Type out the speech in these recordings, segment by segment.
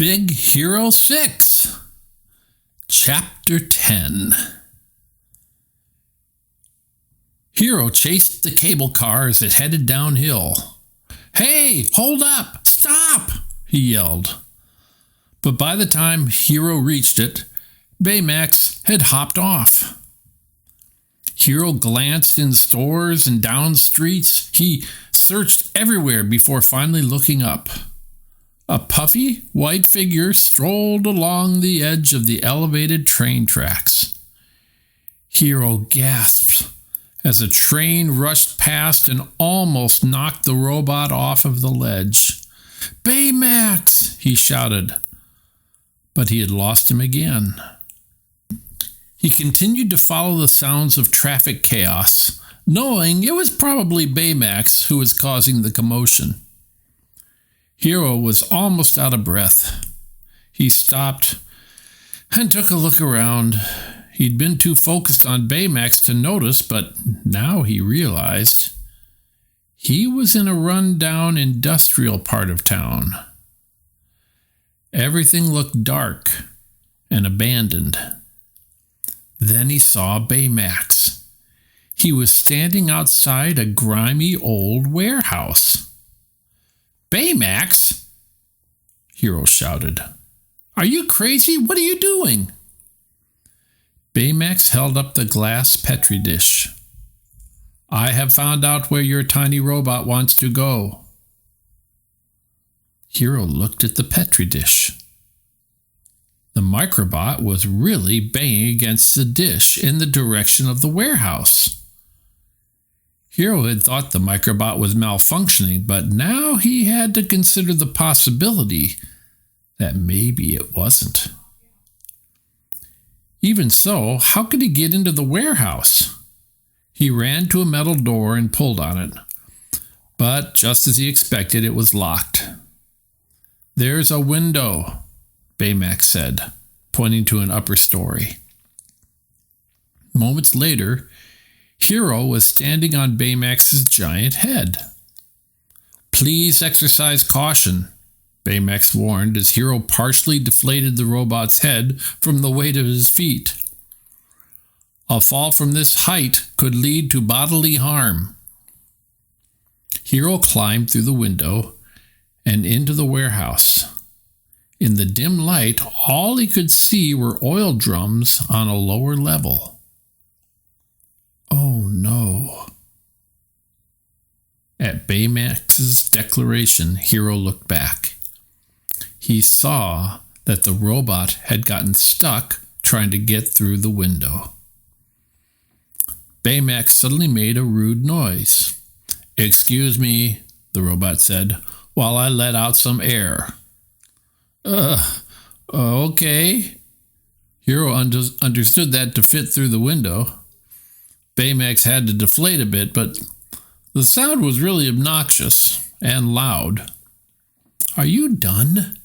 Big Hero 6, Chapter 10. Hiro chased the cable car as it headed downhill. "Hey, hold up! Stop!" he yelled. But by the time Hiro reached it, Baymax had hopped off. Hiro glanced in stores and down streets. He searched everywhere before finally looking up. A puffy, white figure strolled along the edge of the elevated train tracks. Hiro gasped as a train rushed past and almost knocked the robot off of the ledge. "Baymax!" he shouted. But he had lost him again. He continued to follow the sounds of traffic chaos, knowing it was probably Baymax who was causing the commotion. Hiro was almost out of breath. He stopped and took a look around. He'd been too focused on Baymax to notice, but now he realized he was in a run-down industrial part of town. Everything looked dark and abandoned. Then he saw Baymax. He was standing outside a grimy old warehouse. "Baymax!" Hiro shouted. "Are you crazy? What are you doing?" Baymax held up the glass Petri dish. "I have found out where your tiny robot wants to go." Hiro looked at the Petri dish. The microbot was really banging against the dish in the direction of the warehouse. Hiro had thought the microbot was malfunctioning, but now he had to consider the possibility that maybe it wasn't. Even so, how could he get into the warehouse? He ran to a metal door and pulled on it, but just as he expected, it was locked. "There's a window," Baymax said, pointing to an upper story. Moments later, Hiro was standing on Baymax's giant head. "Please exercise caution," Baymax warned as Hiro partially deflated the robot's head from the weight of his feet. "A fall from this height could lead to bodily harm." Hiro climbed through the window and into the warehouse. In the dim light, all he could see were oil drums on a lower level. Oh no. At Baymax's declaration, Hiro looked back. He saw that the robot had gotten stuck trying to get through the window. Baymax suddenly made a rude noise. "Excuse me," the robot said, "while I let out some air." Okay. Hiro understood that to fit through the window. Baymax had to deflate a bit, but the sound was really obnoxious and loud. "Are you done?"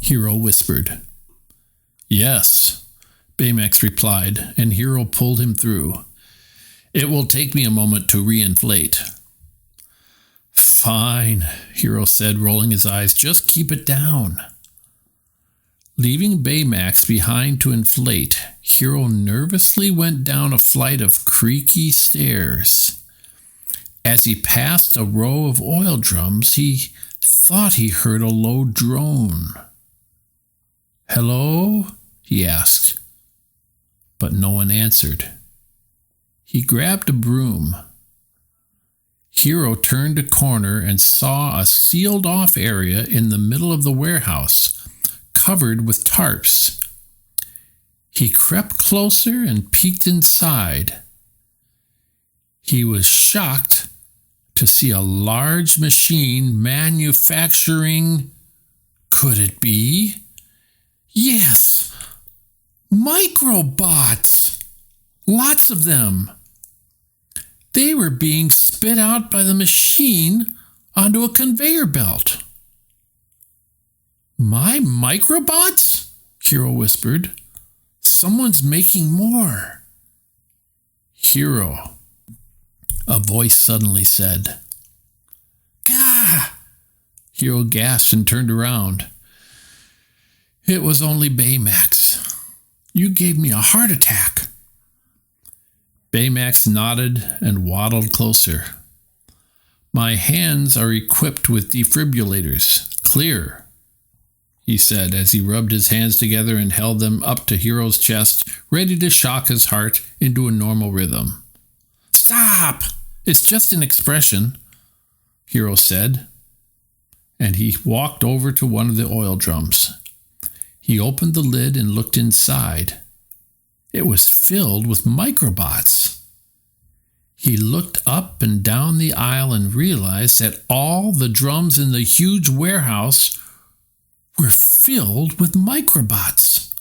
Hiro whispered. "Yes," Baymax replied, and Hiro pulled him through. "It will take me a moment to reinflate." "Fine," Hiro said, rolling his eyes. "Just keep it down." Leaving Baymax behind to inflate, Hiro nervously went down a flight of creaky stairs. As he passed a row of oil drums, he thought he heard a low drone. "Hello?" he asked, but no one answered. He grabbed a broom. Hiro turned a corner and saw a sealed-off area in the middle of the warehouse, covered with tarps. He crept closer and peeked inside. He was shocked to see a large machine manufacturing... Could it be? Yes! Microbots! Lots of them! They were being spit out by the machine onto a conveyor belt. "My microbots?" Hiro whispered. "Someone's making more." "Hiro," a voice suddenly said. "Gah!" Hiro gasped and turned around. It was only Baymax. You gave me a heart attack. Baymax nodded and waddled closer. My hands are equipped with defibrillators. Clear, he said as he rubbed his hands together and held them up to Hiro's chest, ready to shock his heart into a normal rhythm. Stop! It's just an expression, Hiro said, and he walked over to one of the oil drums. He opened the lid and looked inside. It was filled with microbots. He looked up and down the aisle and realized that all the drums in the huge warehouse were filled with microbots.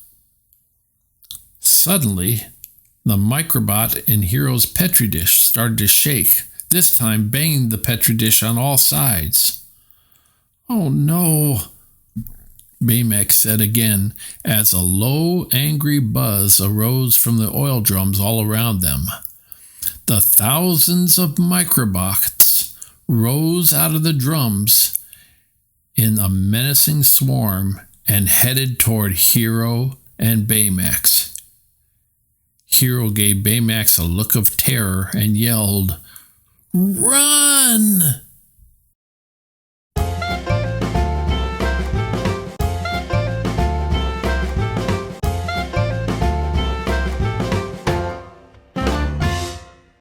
Suddenly, the microbot in Hiro's Petri dish started to shake, this time banging the Petri dish on all sides. Oh no, Baymax said again as a low, angry buzz arose from the oil drums all around them. The thousands of microbots rose out of the drums in a menacing swarm and headed toward Hiro and Baymax. Hiro gave Baymax a look of terror and yelled, "Run!"